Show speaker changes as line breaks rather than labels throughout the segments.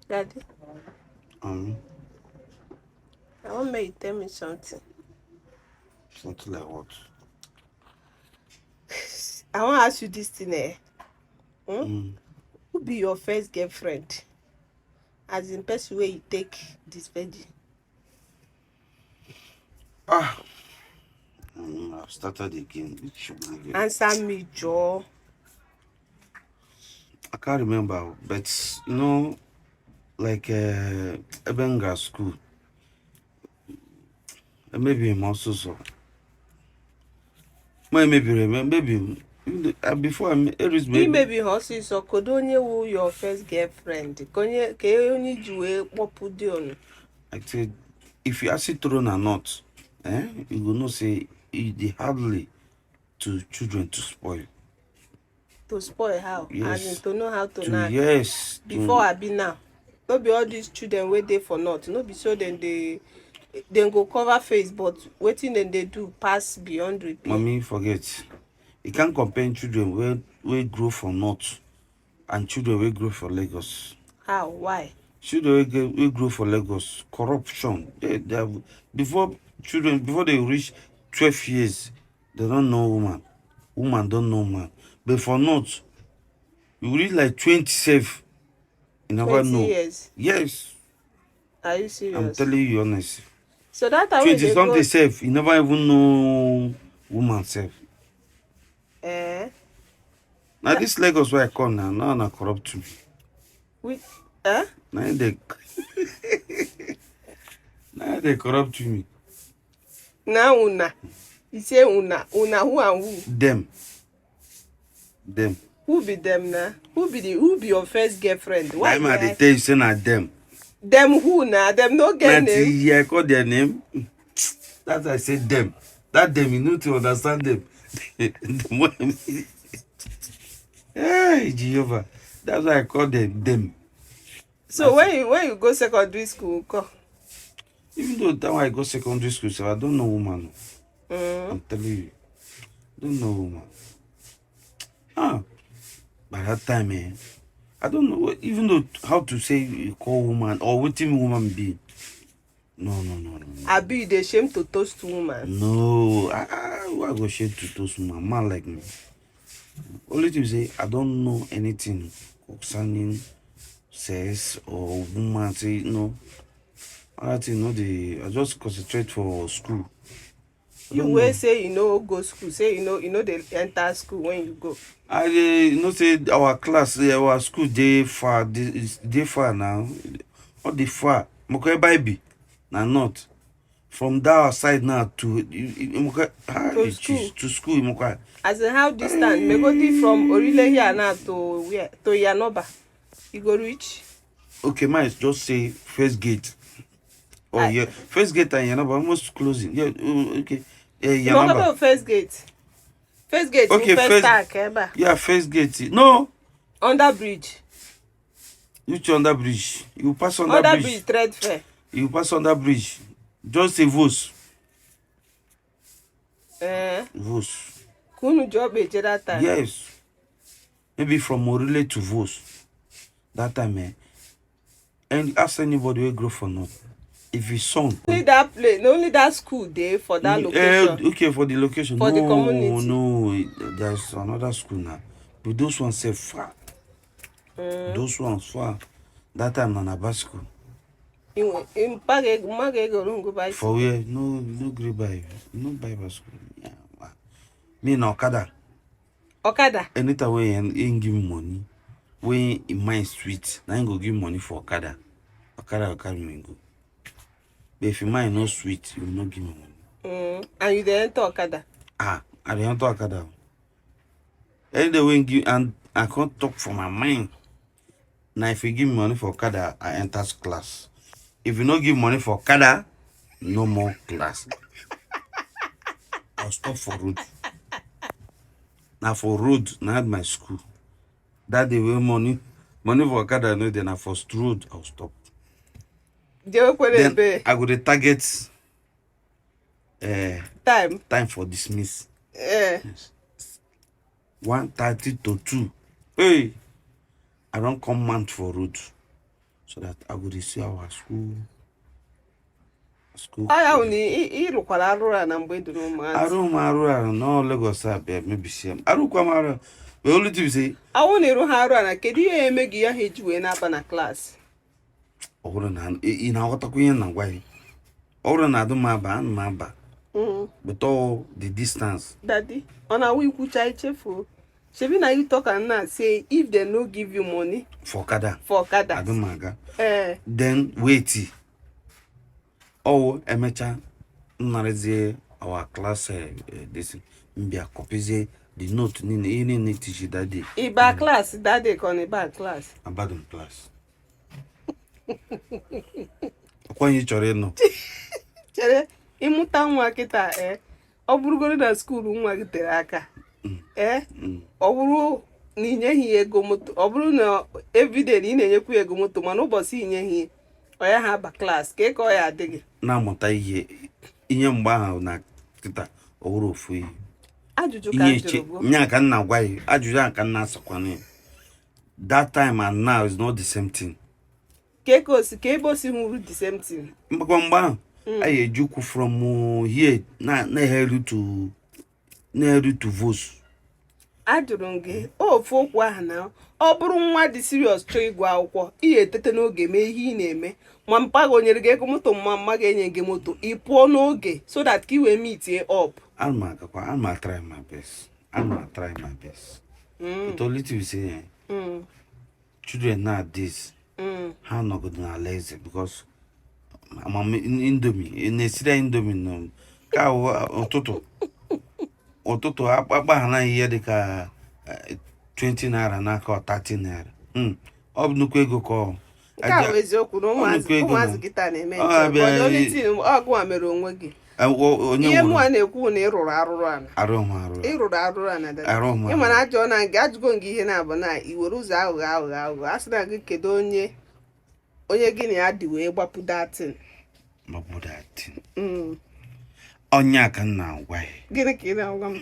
Daddy,
Um,
I want make you tell me something.
Something like what?
I want to ask you this thing.
Mm.
Who be your first girlfriend? As in person where you take this veggie.
Ah, I've started again. Which sugar again?
Answer me, Joe.
I can't remember, but like Ebenga school, maybe in also so. Maybe before Aries
He may
maybe
be horses or could only who your first girlfriend. Konye ke only do popu dion.
I said if you ask it thrown or not, you will not say they hardly to children to spoil.
To spoil how? As in
Yes,
to know how to
to
knack.
yes
Before
to
I be now. No be all these children wait there for not. No be so then they go cover face, but waiting then they do pass beyond repair.
mommy forget. You can't compare children where grow for north and children will grow for Lagos.
How? Why?
Children will grow for Lagos. Corruption. They have, before before they reach 12 years, they don't know woman. Woman don't know man. But for north, you reach like 27, you never
20
know.
years.
Yes,
Are you
I'm
serious?
telling you honest.
So that time when
20
they
something
go
self, you never even know woman self.
eh
Now
that
this Lagos where I come now na corrupt me.
with eh
Now they corrupt me.
now una. You say una who and who?
Them.
Who be them now? Who be your first girlfriend? Why
That
they
man they
hide?
tell you say na them.
Them who now? Them no get
Now
name.
I call their name. That's why I say them. That them you need to understand them. Hey Jehovah. That's why I call them.
So
That's it.
when you go secondary school, go.
Even though that one I go secondary school, so I don't know woman.
Mm.
I'm telling you. I don't know woman. Ah, by that time, I don't know even though how to say you call woman or what team woman be. No.
I be the shame to toast woman.
No, why go share to those woman, man like me. Only thing say I don't know anything concerning sex or woman. Say no, I think no. I just concentrate for school. I
You
don't
will
know.
say you know go school, say you know they enter school when you go.
I say our class, our school dey far now. All the far. Mokoe Bible, na not. From that side now to
To
Jesus,
school.
to school Mokoe.
As in how distant? Megodi from Orile here now to where? To Yanoba. You go reach?
Okay, mine just say first gate. Oh
I
yeah, first gate and Yanaba almost closing. Yeah, okay. Yanaba.
Imogobe first gate. First gate in
Okay,
first
first.
tag, Eba.
Yeah, first gate. No,
Under bridge.
you to under bridge. You pass under
Under
bridge.
bridge, thread fair.
You pass under bridge. Just say Vos.
Eh.
Vos.
Kunu job eje that time.
Yes. Maybe from Morile to Vos. That time, and ask anybody where grow for not. If his son.
Only that place, only that school there for that location.
Okay, for the location.
For the
No,
community.
no. There's another school now. But those ones say far.
Mm.
Those ones far. That time, Nana school.
In Page go go
For
bicycle.
where? No grade by. No Bible school. Yeah. Me na Okada.
Okada.
Anytime when he give me money, when in my sweet, now he go give money for Okada. Okada will carry me go. But if your mind no sweet, you will not give me money.
And you dey enter Okada.
I don't talk Okada. Any day when give and I can't talk for my mind. Now if you give me money for Okada, I enter class. If you not give money for Okada, no more class. I'll stop for road. Now for road, now at my school. That day when money for Okada, no, then I for road, I'll stop. Then
Pay.
I go to target
Time.
for dismiss.
Eh.
1:30 to 2. Hey, I don't come mount for road. so that I would see our school.
ọ ya bụ na ịrụkwara arụrụ a na mgbe dị n'ụmụazị.
Arụ no Lagos abịa mebisie m arụkwa m arụ wee olu tibise
awụ na ịrụ ha arụ a na kedu ihe eme gị ya ha eji wee na-aba na klaasị?
ọ bụrụ na ị na-aghọtakwa ihe na gwa ya ọ bụrụ na adụ m aba ana m aba but all the distance.
Daddy, on a week which I cheerful. Shebi na you talk and now say if they no give you money
For kada.
Adumaga.
Then wait. Oh, emecha nnareze our class this mbia copies the note ni teach that day.
Iba class that day kon iba class.
Abandon class. Kwa yi chọrọ ịnụ.
Chere ịmụta nwa kịta ọ bụrụgoro na skuul nwa gị tere aka ọ bụrụ na inyeghị ego moto ọ bụrụ na everyday na ị na-enyekwu ego moto mana ụbọchị inyeghị ọ ya ha aba klaasị ka ọ ya adịghị
na-amụta ihe mgbe ahụ na kịta ọ bụrụ ofu ihe
ajụjụ ka jụrụ
nya ka nna gwa ya ajụjụ ahụ ka nna asakwana that time and now is not the same thing.
Ka ebe o si hụrụ the same thing.
Mgbe ahụ I ejukwu from here na-eheru to voice.
Ajụrụ gị ofu okwu ahụ na ọ bụrụ nwa dị serious chọọ ịgụ akwụkwọ ihe etete n'oge mee ihe ị na-eme ma mpa gị onyere gị ego moto mma ga-enye gị moto ị pụọ n'oge so that ka ị wee meet up.
I'm try my best. But only to say children nowadays ha nọgodo na lazy because indomie na-esiri indomie no ka ụtụtụ akpa ha na ihe dịka 20 naira n'aka 30 naira ọ bụ nnukwu ego ka ọ
ka bụ eziokwu na ụmụazị gịta na-eme ọgụ a mere onwe gị ihe mụ a na-ekwu na ịrụrụ arụrụ ana ị mara ajọ na nke ajụgo gị ihe na-abụ na i were ụzọ aghụghọ a sị na gị kedu onye gị na ya dị wee gbapụ datin
onye aka nna agwa ya
gịnị ka ị na-agwa m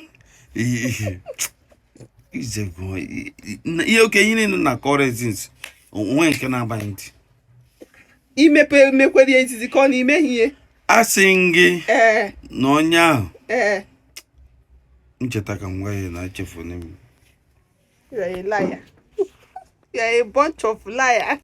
ihe okenye niile na corrections onwe nke na-abaghị ntị
imepe mekwere izizi ka ọ na ime ihe
asị gị na onye ahụ ncheta ka m gwa ya na echefu n'ime
you're a liar. You're a bunch of liars.